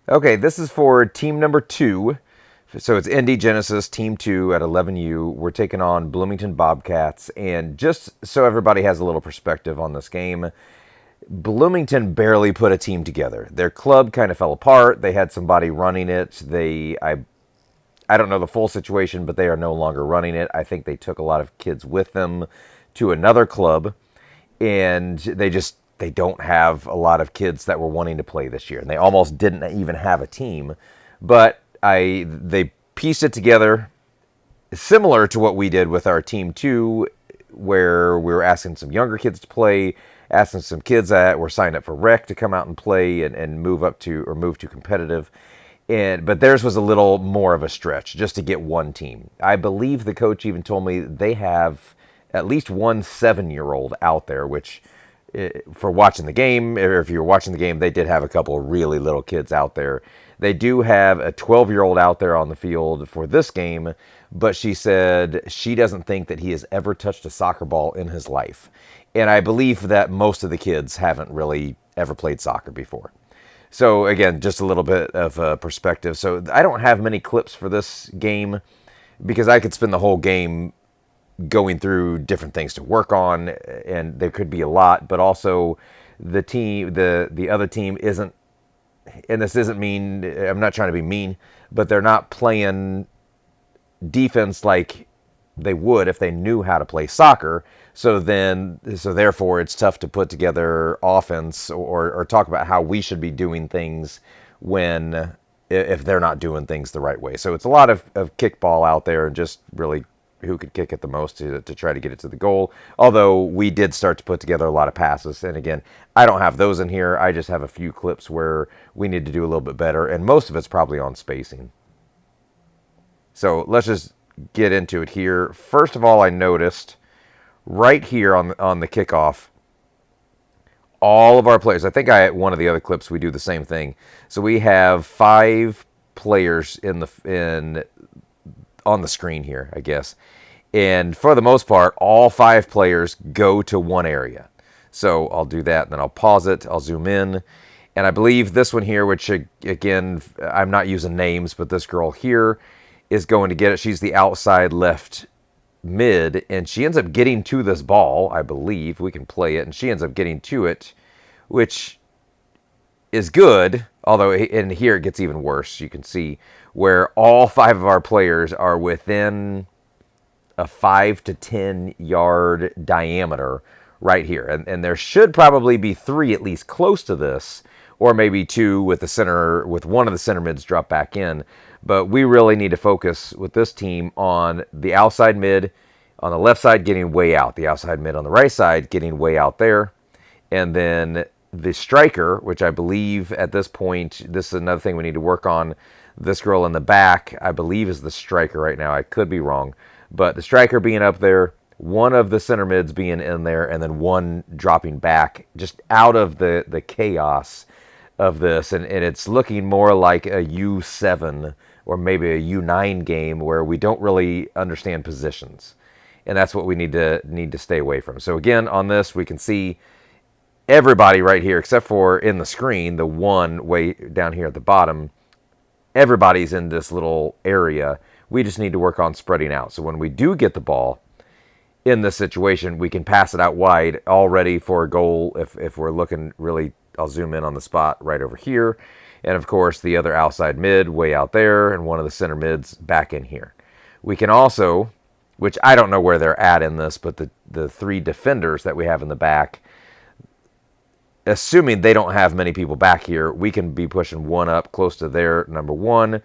Okay, this is for team number 2. So it's Indy Genesis, team 2 at 11U. We're taking on Bloomington Bobcats. And just so everybody has a little perspective on this game, Bloomington barely put a team together. Their club kind of fell apart. They had somebody running it. I don't know the full situation, but they are no longer running it. I think they took a lot of kids with them to another club, and they don't have a lot of kids that were wanting to play this year, and they almost didn't even have a team. But they pieced it together similar to what we did with our team 2, where we were asking some younger kids to play, asking some kids that were signed up for rec to come out and play and move to competitive. But theirs was a little more of a stretch just to get one team. I believe the coach even told me they have at least one 7-year-old out there, which for watching the game, or if you were watching the game, they did have a couple of really little kids out there. They do have a 12-year-old out there on the field for this game, but she said she doesn't think that he has ever touched a soccer ball in his life. And I believe that most of the kids haven't really ever played soccer before. So again, just a little bit of perspective. So I don't have many clips for this game because I could spend the whole game going through different things to work on, and there could be a lot. But also, the other team isn't, and this isn't mean. I'm not trying to be mean, but they're not playing defense like they would if they knew how to play soccer. So therefore, it's tough to put together offense or talk about how we should be doing things when if they're not doing things the right way. So it's a lot of kickball out there and just really who could kick it the most to try to get it to the goal. Although we did start to put together a lot of passes. And again, I don't have those in here. I just have a few clips where we need to do a little bit better. And most of it's probably on spacing. So let's just get into it here. First of all, I noticed right here on the kickoff, all of our players. I think one of the other clips we do the same thing. So we have 5 players in on the screen here, I guess. And for the most part, all 5 players go to one area. So I'll do that, and then I'll pause it. I'll zoom in. And I believe this one here, which again, I'm not using names, but this girl here is going to get it. She's the outside left mid, and she ends up getting to this ball, I believe. We can play it, and she ends up getting to it, which is good, although in here it gets even worse. You can see where all 5 of our players are within a 5 to 10 yard diameter right here. And there should probably be 3 at least close to this, or maybe 2 with one of the center mids drop back in. But we really need to focus with this team on the outside mid on the left side getting way out, the outside mid on the right side getting way out there, and then the striker, which I believe at this point, this is another thing we need to work on. This girl in the back, I believe, is the striker right now. I could be wrong. But the striker being up there, one of the center mids being in there, and then one dropping back just out of the chaos of this. And it's looking more like a U7 or maybe a U9 game where we don't really understand positions. And that's what we need to stay away from. So again, on this, we can see everybody right here, except for in the screen, the one way down here at the bottom, everybody's in this little area. We just need to work on spreading out. So when we do get the ball in this situation, we can pass it out wide, all ready for a goal if we're looking really. I'll zoom in on the spot right over here. And of course, the other outside mid way out there, and one of the center mids back in here. We can also, which I don't know where they're at in this, but the 3 defenders that we have in the back, assuming they don't have many people back here, we can be pushing one up close to their number 1.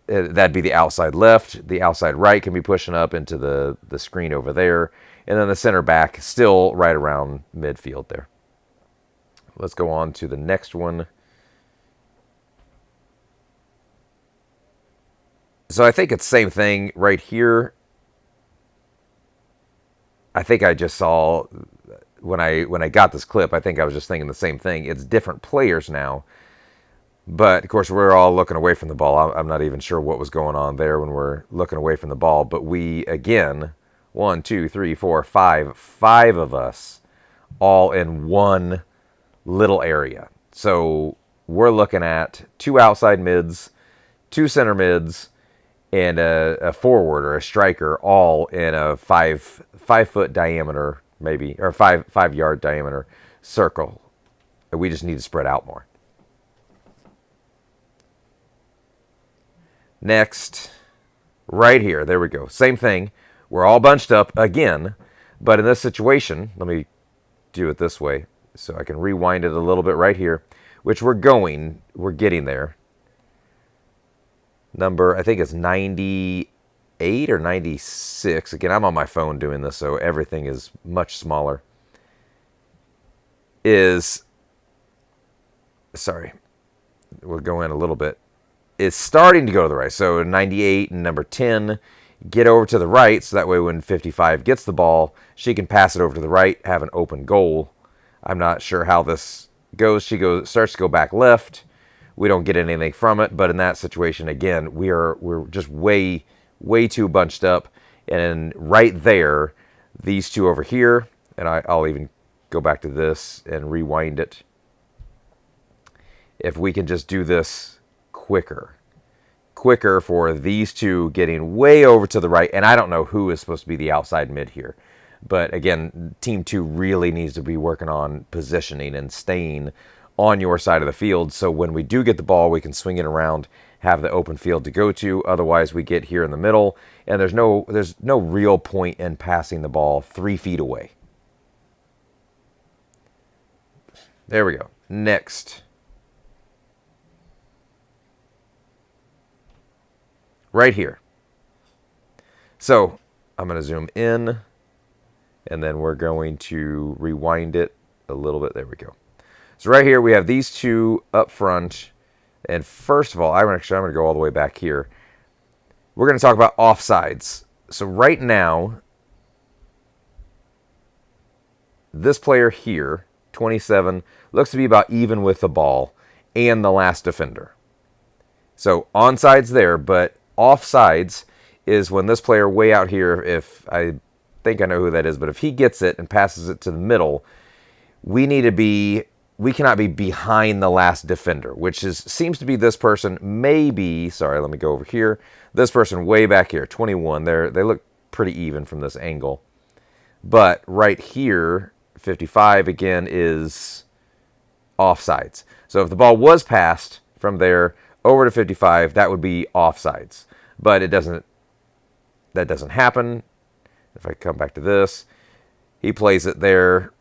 That'd be the outside left. The outside right can be pushing up into the screen over there. And then the center back still right around midfield there. Let's go on to the next one. So I think it's the same thing right here. I think I just saw when I got this clip, I think I was just thinking the same thing. It's different players now. But, of course, we're all looking away from the ball. I'm not even sure what was going on there when we're looking away from the ball. But we, again, 1, 2, 3, 4, 5 of us all in one little area. So we're looking at 2 outside mids, 2 center mids, and a forward or a striker, all in a 5 foot diameter, maybe, or 5 yard diameter circle. And we just need to spread out more. Next, right here, there we go. Same thing. We're all bunched up again, but in this situation, let me do it this way so I can rewind it a little bit right here, which we're getting there. Number, I think it's 98 or 96. Again, I'm on my phone doing this, so everything is much smaller. Sorry, we'll go in a little bit. Is starting to go to the right. So 98 and number 10 get over to the right, so that way when 55 gets the ball, she can pass it over to the right, have an open goal. I'm not sure how this goes. She starts to go back left. We don't get anything from it, but in that situation, again, we're just way too bunched up. And right there, these two over here, and I'll even go back to this and rewind it. If we can just do this quicker for these two getting way over to the right, and I don't know who is supposed to be the outside mid here. But again, Team 2 really needs to be working on positioning and staying on your side of the field, so when we do get the ball, we can swing it around, have the open field to go to. Otherwise, we get here in the middle, and there's no real point in passing the ball 3 feet away. There we go. Next. Right here. So I'm going to zoom in, and then we're going to rewind it a little bit. There we go. So right here we have these two up front. And first of all, I'm going to go all the way back here. We're going to talk about offsides. So right now, this player here, 27, looks to be about even with the ball and the last defender. So onsides there, but offsides is when this player way out here, if I think I know who that is, but if he gets it and passes it to the middle, we cannot be behind the last defender, which seems to be this person. Maybe, sorry, let me go over here. This person way back here, 21. They look pretty even from this angle. But right here, 55 again is offsides. So if the ball was passed from there over to 55, that would be offsides. But that doesn't happen. If I come back to this, he plays it there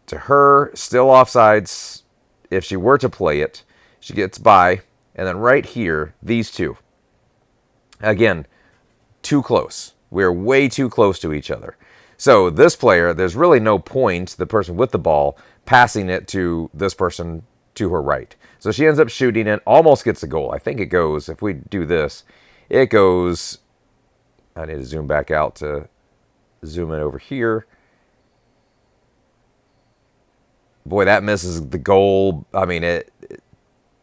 to her, still offsides. If she were to play it, she gets by. And then right here, these two. Again, too close. We're way too close to each other. So this player, there's really no point, the person with the ball, passing it to this person to her right. So she ends up shooting it, almost gets a goal. I think it goes, if we do this, it goes, I need to zoom back out to zoom in over here. Boy, that misses the goal. I mean,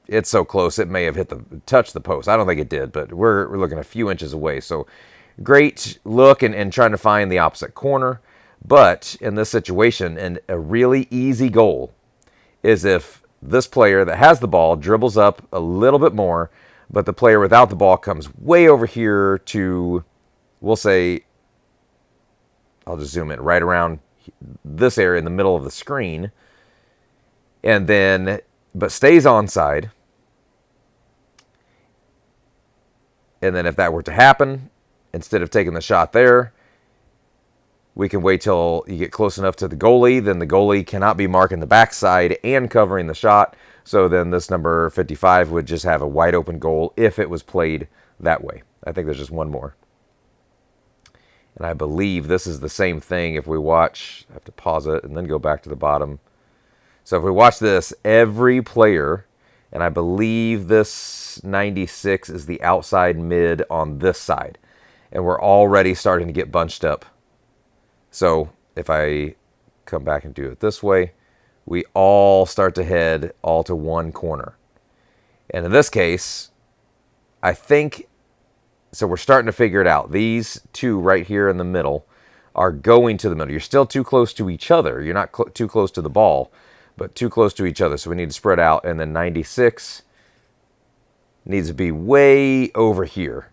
it's so close. It may have touched the post. I don't think it did, but we're looking a few inches away. So great look and trying to find the opposite corner. But in this situation, and a really easy goal is if this player that has the ball dribbles up a little bit more, but the player without the ball comes way over here to, we'll say, I'll just zoom in right around this area in the middle of the screen. And then, but stays onside. And then if that were to happen, instead of taking the shot there, we can wait till you get close enough to the goalie. Then the goalie cannot be marking the backside and covering the shot. So then this number 55 would just have a wide open goal if it was played that way. I think there's just one more. And I believe this is the same thing if we watch. I have to pause it and then go back to the bottom. So if we watch this, every player, and I believe this 96 is the outside mid on this side. And we're already starting to get bunched up. So if I come back and do it this way, we all start to head all to one corner. And in this case, I think, so we're starting to figure it out. These two right here in the middle are going to the middle. You're still too close to each other. You're not too close to the ball. but too close to each other. So we need to spread out. And then 96 needs to be way over here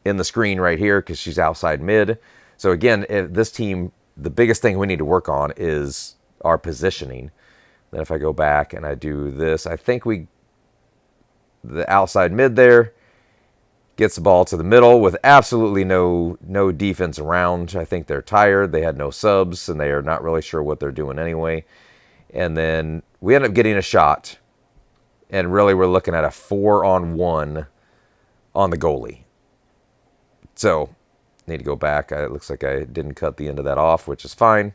in the screen right here because she's outside mid. So again, if this team, the biggest thing we need to work on is our positioning. Then if I go back and I do this, I think the outside mid there gets the ball to the middle with absolutely no defense around. I think they're tired. They had no subs, and they are not really sure what they're doing anyway. And then we end up getting a shot, and really we're looking at a 4-on-1 on the goalie. So, need to go back. It looks like I didn't cut the end of that off, which is fine.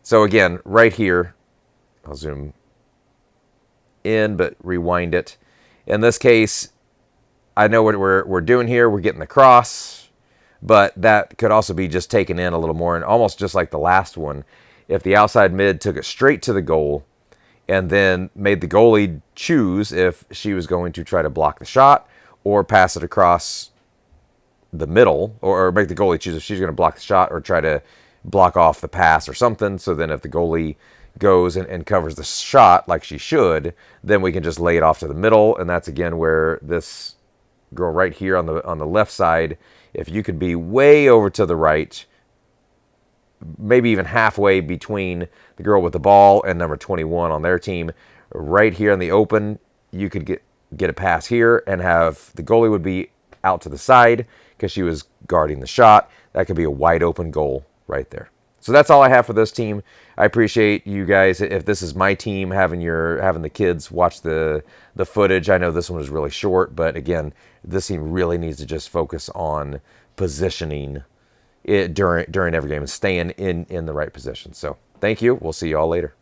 So again, right here, I'll zoom in, but rewind it. In this case, I know what we're doing here. We're getting the cross, but that could also be just taken in a little more, and almost just like the last one. If the outside mid took it straight to the goal and then made the goalie choose if she was going to try to block the shot or pass it across the middle, or make the goalie choose if she's going to block the shot or try to block off the pass or something. So then if the goalie goes and covers the shot like she should, then we can just lay it off to the middle. And that's again where this girl right here on the left side, if you could be way over to the right, maybe even halfway between the girl with the ball and number 21 on their team, right here in the open, you could get a pass here and have the goalie would be out to the side because she was guarding the shot. That could be a wide open goal right there. So that's all I have for this team. I appreciate you guys. If this is my team, having the kids watch the footage. I know this one was really short, but again, this team really needs to just focus on positioning it during every game and staying in the right position. So thank you. We'll see you all later.